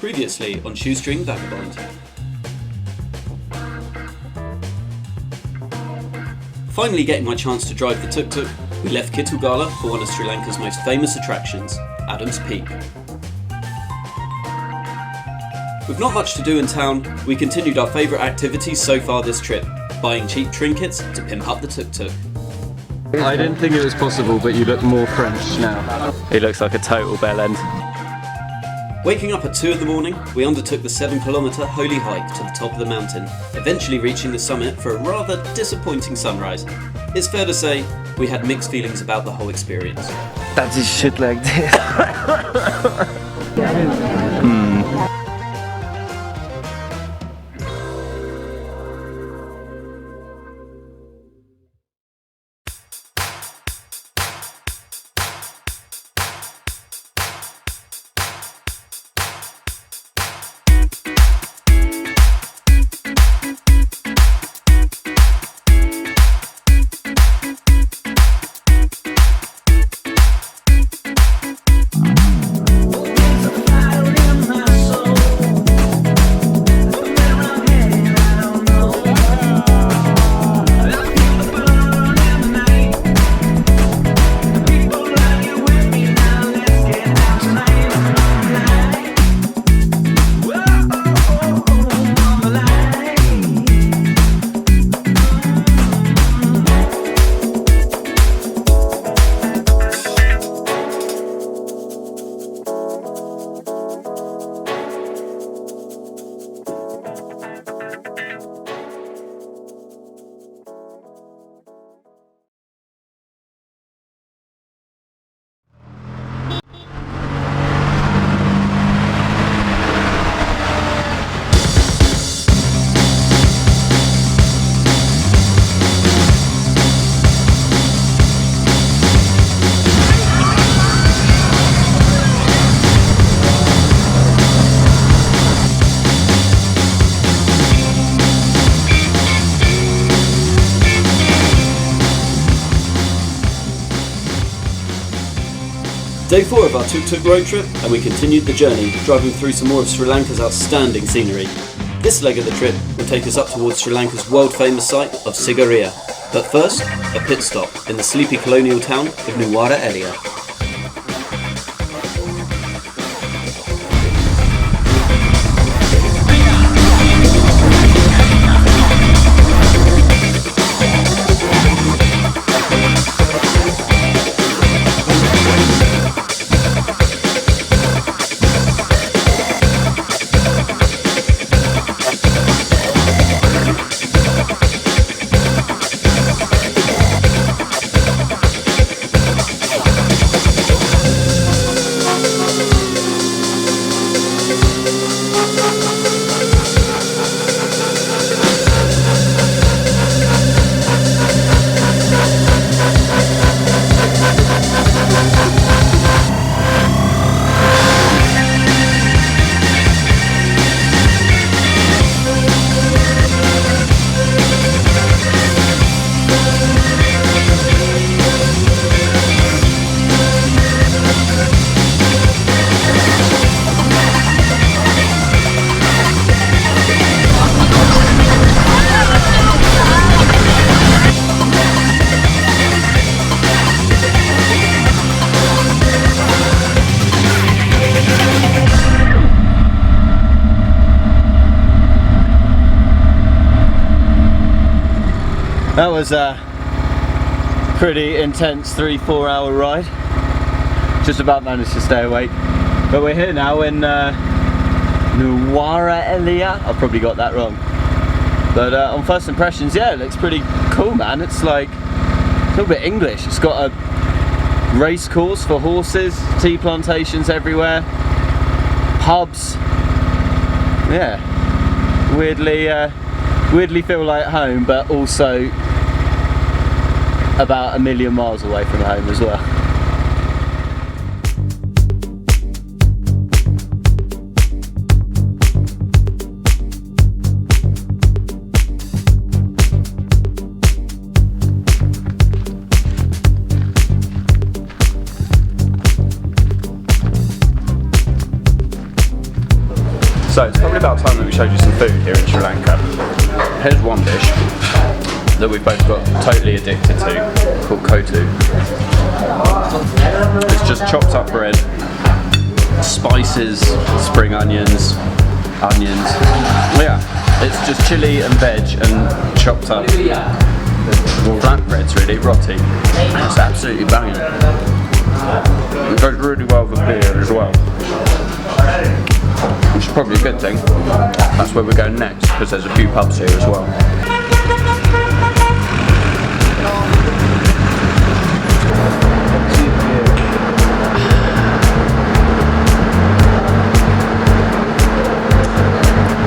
Previously on Shoestring Vagabond. Finally getting my chance to drive the Tuk Tuk, we left Kitulgala for one of Sri Lanka's most famous attractions, Adam's Peak. With not much to do in town, we continued our favourite activities so far this trip, buying cheap trinkets to pimp up the Tuk Tuk. I didn't think it was possible, but you look more French now. He looks like a total bellend. Waking up at 2 in the morning, we undertook the 7-kilometre holy hike to the top of the mountain, eventually reaching the summit for a rather disappointing sunrise. It's fair to say, we had mixed feelings about the whole experience. That is shit like this. Day 4 of our Tuk Tuk road trip, and we continued the journey, driving through some more of Sri Lanka's outstanding scenery. This leg of the trip will take us up towards Sri Lanka's world-famous site of Sigiriya. But first, a pit stop in the sleepy colonial town of Nuwara Eliya. That was a pretty intense 3-4 hour ride. Just about managed to stay awake. But we're here now in Nuwara Eliya. I probably got that wrong. But on first impressions, yeah, it looks pretty cool, man. It's like a little bit English. It's got a race course for horses, tea plantations everywhere, pubs. Yeah, weirdly feel like home, but also about 1,000,000 miles away from home as well. So it's probably about time that we showed you some food here in Sri Lanka. Here's one dish that we've both got totally addicted to, called kotu. It's just chopped up bread, spices, spring onions. Yeah, it's just chili and veg and chopped up flatbreads, really, roti. It's absolutely banging. It goes really well with beer as well, which is probably a good thing. That's where we're going next, because there's a few pubs here as well.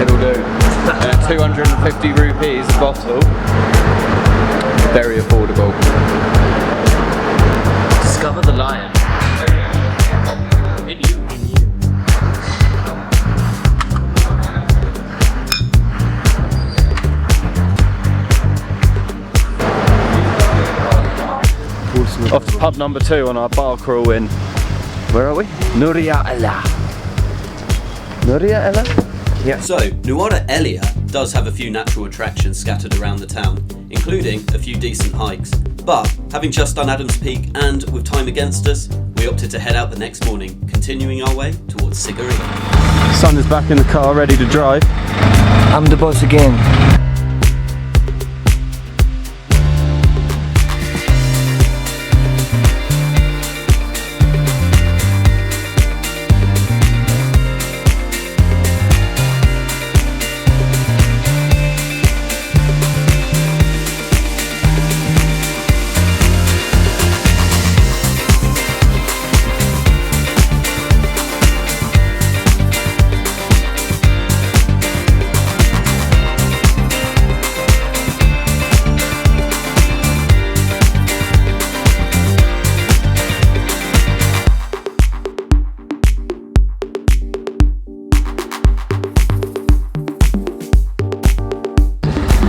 It'll do. 250 rupees a bottle. Very affordable. Discover the lion. In you. Off to pub number 2 on our bar crawl in, where are we? Nuwara Eliya. Nuwara Eliya? Yeah. So, Nuwara Eliya does have a few natural attractions scattered around the town, including a few decent hikes. But, having just done Adam's Peak and with time against us, we opted to head out the next morning, continuing our way towards Sigiriya. Son is back in the car, ready to drive. I'm the boss again.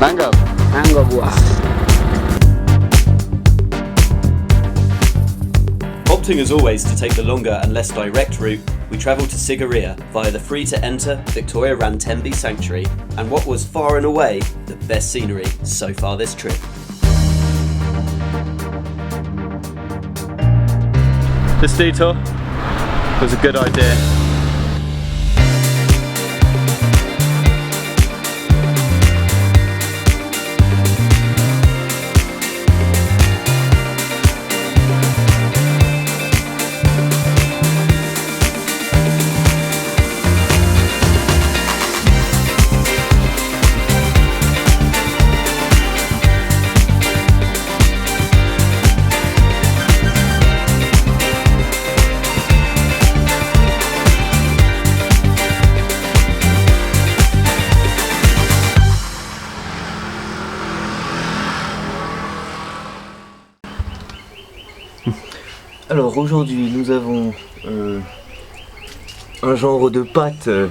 Mango. Mango buah. Opting as always to take the longer and less direct route, we travelled to Sigiriya via the free-to-enter Victoria Rantembi Sanctuary and what was far and away the best scenery so far this trip. This detour was a good idea. Alors aujourd'hui nous avons un genre de pâte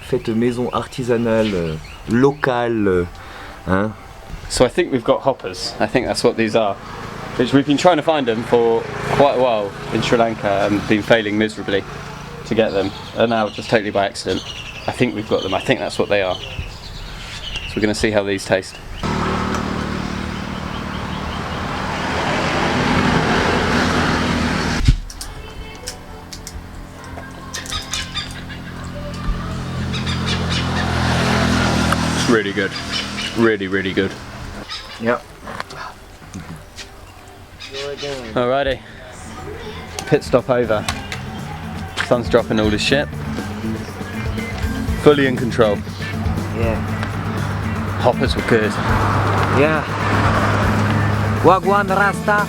faite maison artisanale locale. Hein? So I think we've got hoppers. I think that's what these are. Which we've been trying to find them for quite a while in Sri Lanka and been failing miserably to get them. And now just totally by accident. I think we've got them. I think that's what they are. So we're going to see how these taste. Really good. Really, really good. Yep. Alrighty. Pit stop over. Sun's dropping all this shit. Fully in control. Yeah. Hoppers were good. Yeah. Wagwan Rasta.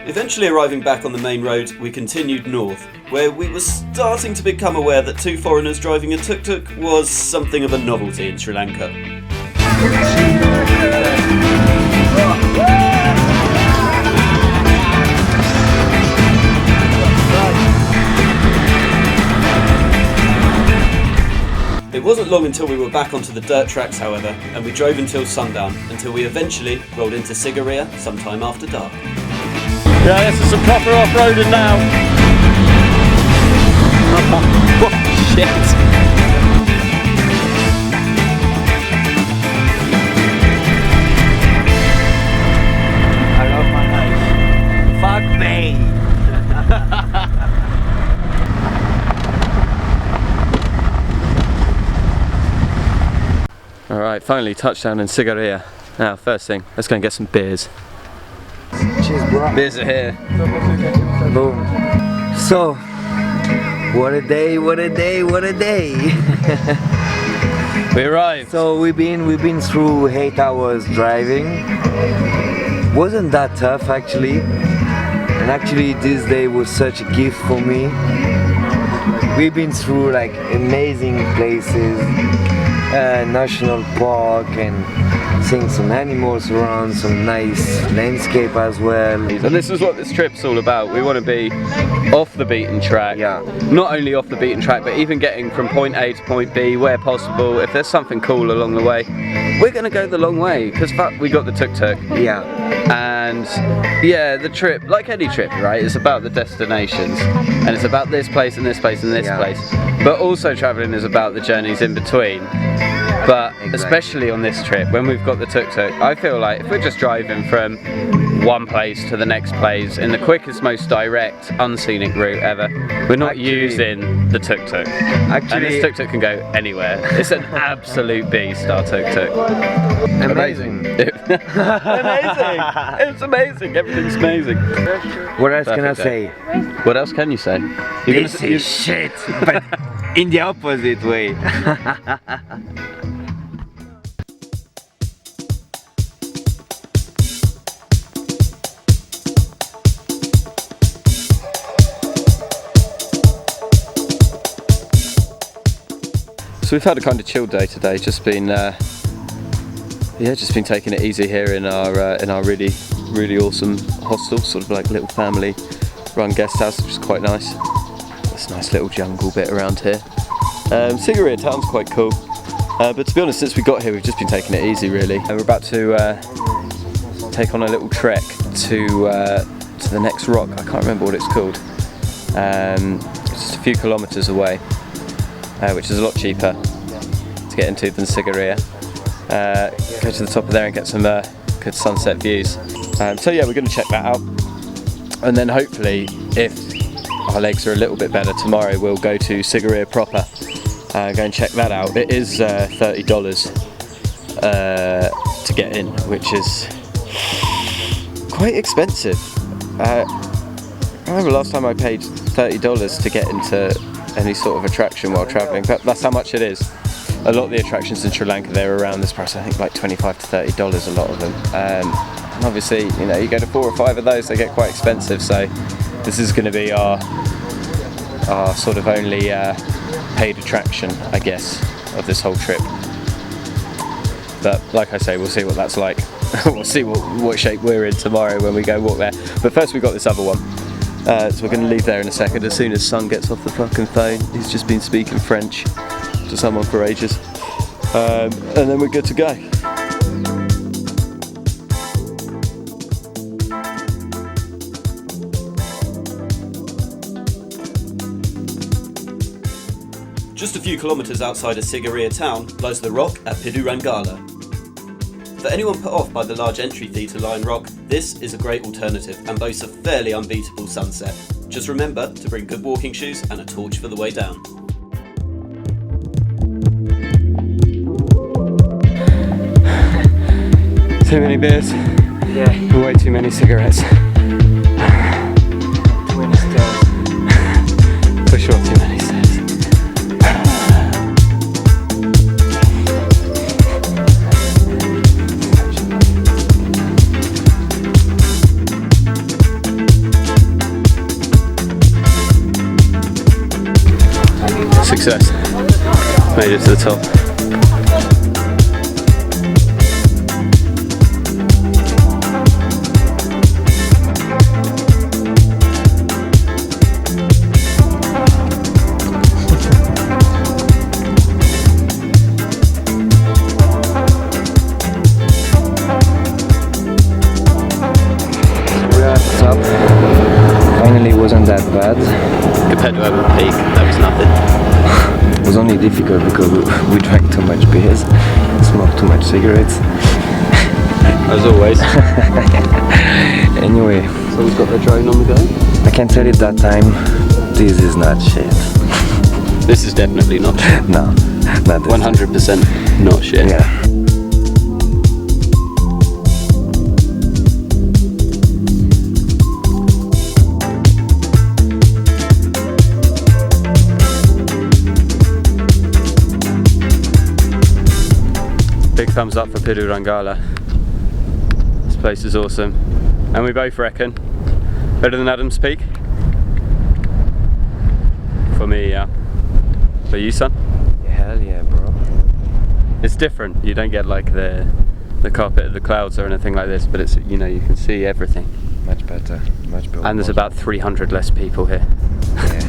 Eventually arriving back on the main road, we continued north, where we were starting to become aware that 2 foreigners driving a tuk-tuk was something of a novelty in Sri Lanka. wasn't long until we were back onto the dirt tracks, however, and we drove until sundown, until we eventually rolled into Sigiriya sometime after dark. Yeah, this is some proper off-roading now. Oh, shit. I love my life. Fuck me. Alright, finally touchdown in Sigiriya. Now, first thing, let's go and get some beers. Cheers, bro. Beers are here. Boom. So, what a day, what a day, what a day. We arrived. So we've been through 8 hours driving. Wasn't that tough actually. And actually this day was such a gift for me. We've been through like amazing places, national park, and seeing some animals around, some nice landscape as well. And this is what this trip's all about. We want to be off the beaten track. Yeah. Not only off the beaten track, but even getting from point A to point B where possible. If there's something cool along the way, we're going to go the long way, because fuck, we got the Tuk Tuk. Yeah. And yeah, the trip, like any trip, right, it's about the destinations, and it's about this place and this place and this place, but also travelling is about the journeys in between. But especially on this trip, when we've got the Tuk Tuk, I feel like if we're just driving from one place to the next place in the quickest, most direct, unscenic route ever, we're not using the Tuk Tuk. And this Tuk Tuk can go anywhere. It's an absolute beast, our Tuk Tuk. Amazing. Amazing! It's amazing, everything's amazing. What else can I Perfect say? What else can you say? This is shit, but in the opposite way. So we've had a kind of chill day today. Just been, just been taking it easy here in our really awesome hostel, sort of like little family-run guest house, which is quite nice. This nice little jungle bit around here. Sigiriya town's quite cool, but to be honest, since we got here, we've just been taking it easy, really. And we're about to take on a little trek to the next rock. I can't remember what it's called. It's just a few kilometres away, which is a lot cheaper to get into than Sigiriya. Go to the top of there and get some good sunset views. So yeah, we're going to check that out, and then hopefully, if our legs are a little bit better tomorrow, we'll go to Sigiriya proper, go and check that out. It is $30 to get in, which is quite expensive. I remember last time I paid $30 to get into any sort of attraction while travelling, but that's how much it is. A lot of the attractions in Sri Lanka, they're around this price. I think like $25 to $30, a lot of them. And obviously, you know, you go to 4 or 5 of those, they get quite expensive. So this is going to be our sort of only paid attraction, I guess, of this whole trip. But like I say, we'll see what that's like. We'll see what shape we're in tomorrow when we go walk there. But first we've got this other one. So we're going to leave there in a second as soon as Son gets off the fucking phone. He's just been speaking French to someone for ages. And then we're good to go. Just a few kilometres outside of Sigiriya town lies the rock at Pidurangala. For anyone put off by the large entry fee to Lion Rock, this is a great alternative and boasts a fairly unbeatable sunset. Just remember to bring good walking shoes and a torch for the way down. Too many beers. Yeah. Way too many cigarettes. Too many stairs. For sure, too many stairs. Success. Made it to the top. bad. Compared to Urban Peak, that was nothing. It was only difficult because we drank too much beers, smoked too much cigarettes. As always. Anyway, So we've got the drone on the go. I can tell you that time, this is not shit. This is definitely not shit. No, not this. 100% not shit. Yeah. Big thumbs up for Pidurangala. This place is awesome. And we both reckon, better than Adam's Peak? For me, yeah. For you, son? Hell yeah, bro. It's different. You don't get like the carpet of the clouds or anything like this, but it's, you know, you can see everything. Much better, much better. And there's about 300 less people here. Yeah.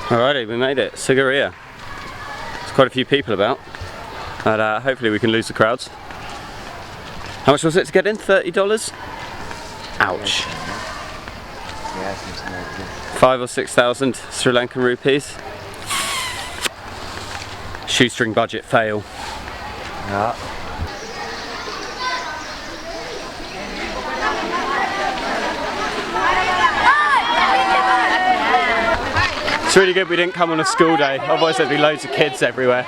Alrighty, we made it. Sigiriya. There's quite a few people about, but hopefully we can lose the crowds. How much was it to get in? $30? Ouch. Yeah, something like this. 5 or 6,000 Sri Lankan rupees. Shoestring budget fail. Yeah. It's really good we didn't come on a school day, otherwise there'd be loads of kids everywhere.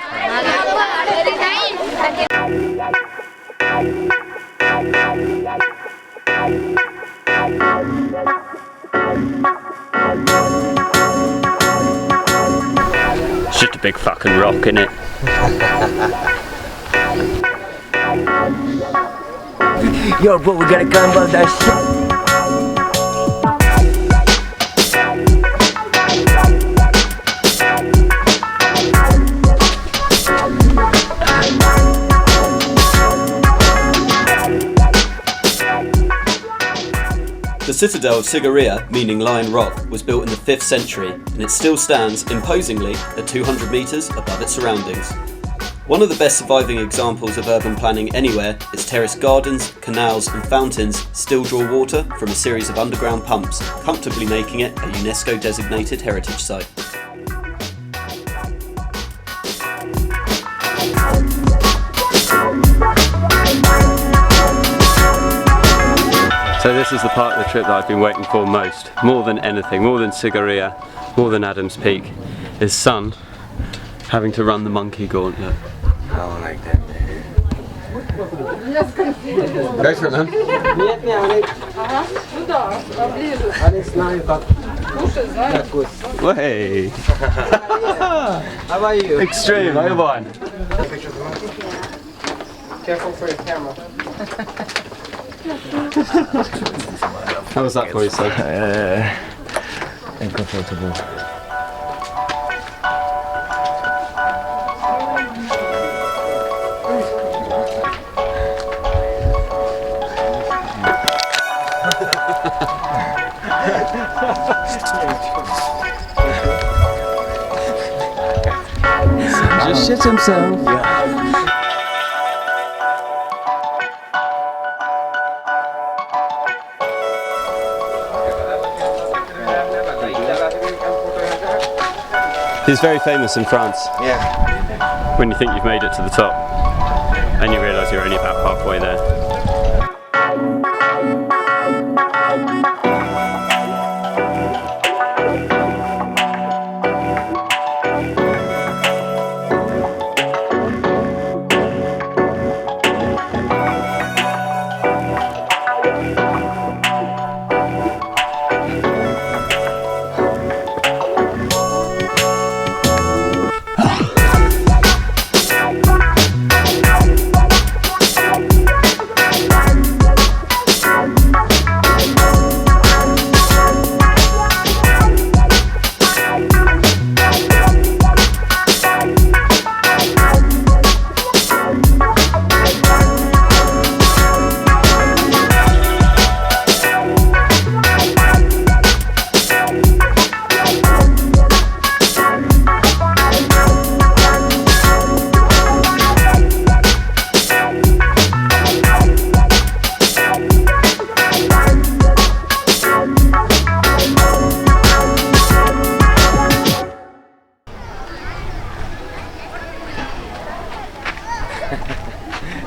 It's just a big fucking rock, innit? Yo, bro, we gotta come about that shit. The citadel of Sigiriya, meaning Lion Rock, was built in the 5th century, and it still stands imposingly at 200 metres above its surroundings. One of the best surviving examples of urban planning anywhere is terraced gardens, canals and fountains still draw water from a series of underground pumps, comfortably making it a UNESCO designated heritage site. So this is the part of the trip that I've been waiting for most, more than anything, more than Sigiriya, more than Adam's Peak, is Son having to run the monkey gauntlet. I don't like that, man. Go for it, man. Way. How are you? Extreme, Oban. Careful for your camera. How was that for you, son? Uncomfortable. Just shit himself. Yeah. He's very famous in France. Yeah. When you think you've made it to the top, and you realise you're only about halfway there.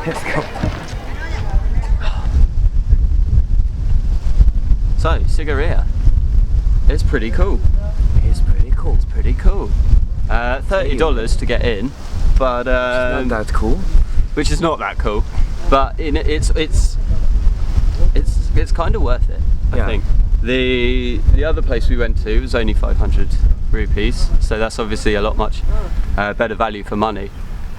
Let's go. So, Sigiriya. It's pretty cool. It's pretty cool. It's pretty cool. $30 to get in, but Not that cool. which is not that cool, but it's kind of worth it, I think. The other place we went to was only 500 rupees, so that's obviously a lot much better value for money.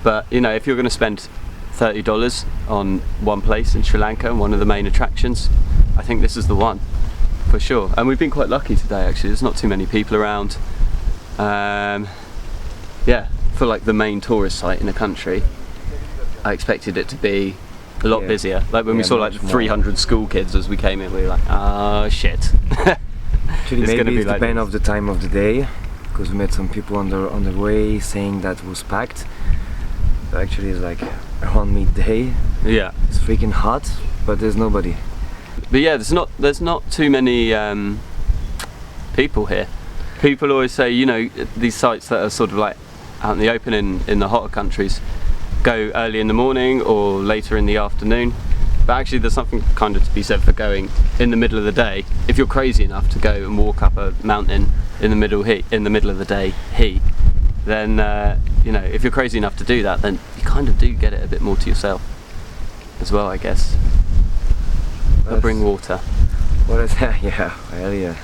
But you know, if you're going to spend $30 on one place in Sri Lanka and one of the main attractions, I think this is the one for sure. And we've been quite lucky today actually. There's not too many people around. Yeah, for like the main tourist site in the country, I expected it to be a lot busier. Like when we saw like 300 school kids as we came in, we were like, oh shit. Actually, It's maybe gonna be it like depends this. of the time of the day, because we met some people on the way saying that it was packed. But actually, it's like around midday. Yeah. It's freaking hot, but there's nobody. But yeah, there's not too many people here. People always say, you know, these sites that are sort of like out in the open in the hotter countries go early in the morning or later in the afternoon. But actually there's something kind of to be said for going in the middle of the day. If you're crazy enough to go and walk up a mountain in the middle of the day heat, then you know, if you're crazy enough to do that, then you kind of do get it a bit more to yourself as well, I guess. But bring water. What is that? Yeah, well, yeah.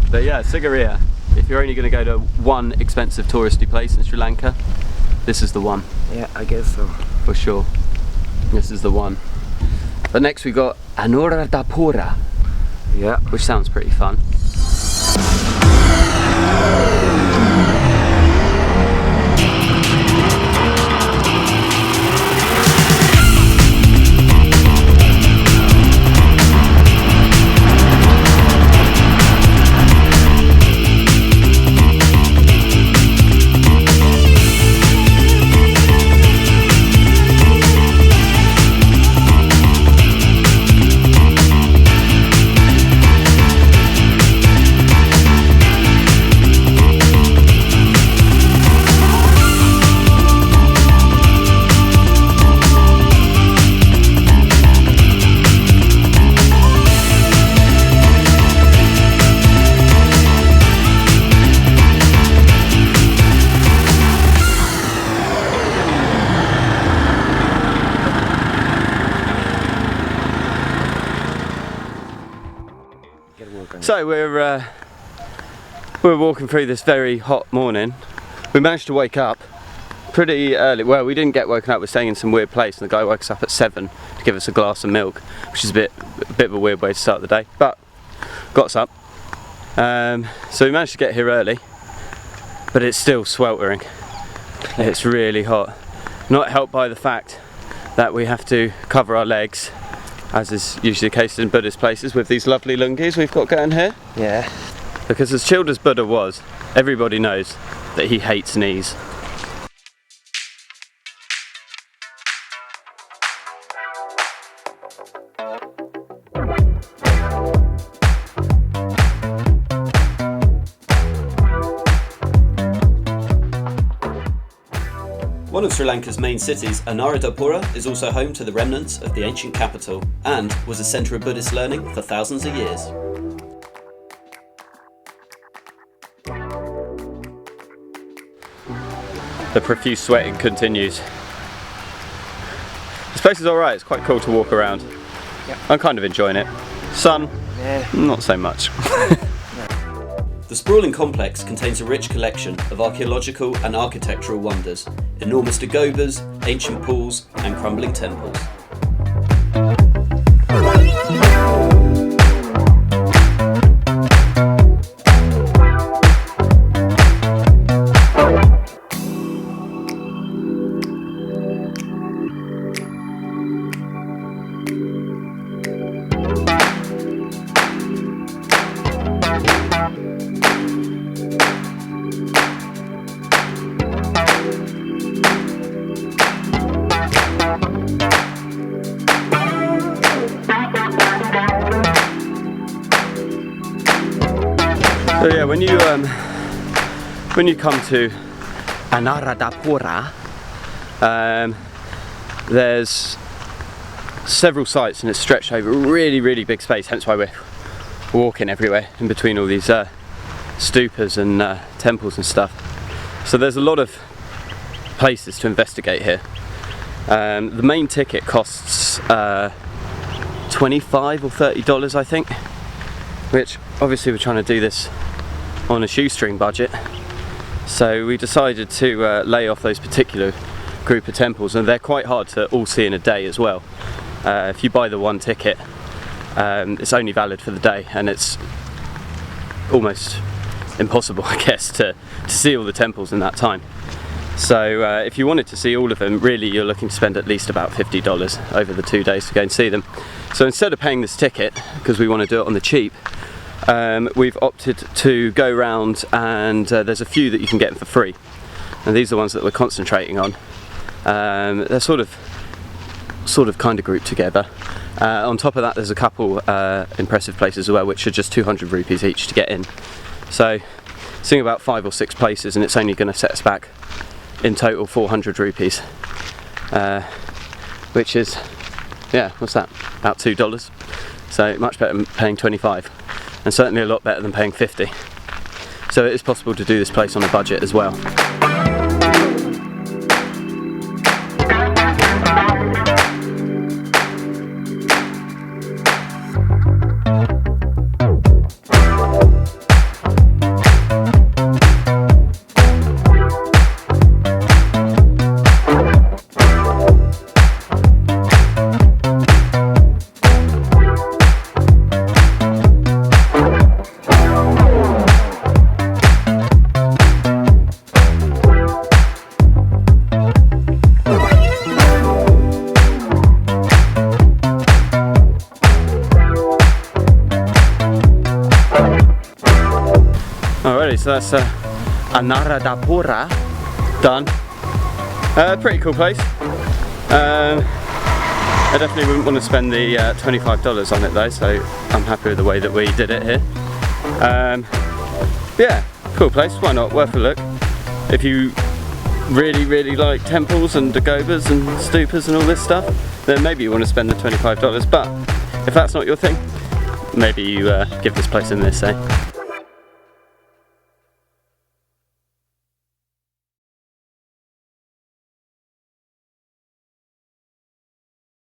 But yeah, Sigiriya. If you're only going to go to one expensive touristy place in Sri Lanka, this is the one. Yeah, I guess so. For sure. This is the one. But next we got Anuradhapura, Yeah. which sounds pretty fun. So we're walking through this very hot morning. We managed to wake up pretty early. Well, we didn't get woken up. We're staying in some weird place, and the guy woke us up at 7 to give us a glass of milk, which is a bit of a weird way to start the day, but got us up. So we managed to get here early, but it's still sweltering. It's really hot. Not helped by the fact that we have to cover our legs, as is usually the case in Buddhist places, with these lovely lungis we've got going here. Yeah. Because as chilled as Buddha was, everybody knows that he hates knees. One of Sri Lanka's main cities, Anuradhapura, is also home to the remnants of the ancient capital and was a centre of Buddhist learning for thousands of years. The profuse sweating continues. This place is alright, it's quite cool to walk around. Yeah. I'm kind of enjoying it. Sun, Yeah. not so much. The sprawling complex contains a rich collection of archaeological and architectural wonders, enormous dagobas, ancient pools and crumbling temples. So yeah, when you come to Anuradhapura, there's several sites and it's stretched over a really big space, hence why we're walking everywhere in between all these stupas and temples and stuff. So there's a lot of places to investigate here. The main ticket costs $25 or $30 I think, which obviously we're trying to do this on a shoestring budget, so we decided to lay off those particular group of temples, and they're quite hard to all see in a day as well. If you buy the one ticket, it's only valid for the day, and it's almost impossible, I guess, to see all the temples in that time. So if you wanted to see all of them, really you're looking to spend at least about $50 over the 2 days to go and see them. So instead of paying this ticket, because we want to do it on the cheap, we've opted to go round, and there's a few that you can get for free, and these are the ones that we're concentrating on. They're sort of kind of grouped together. On top of that, there's a couple impressive places as well, which are just 200 rupees each to get in. So seeing about 5 or 6 places, and it's only going to set us back in total 400 rupees, which is, yeah, what's that, about $2. So much better than paying 25, and certainly a lot better than paying 50. So it is possible to do this place on a budget as well. Alrighty, so that's Anuradhapura done. Pretty cool place. I definitely wouldn't want to spend the $25 on it though, so I'm happy with the way that we did it here. Yeah, cool place, why not, worth a look. If you really like temples and dagobas and stupas and all this stuff, then maybe you want to spend the $25, but if that's not your thing, maybe you give this place a miss, eh?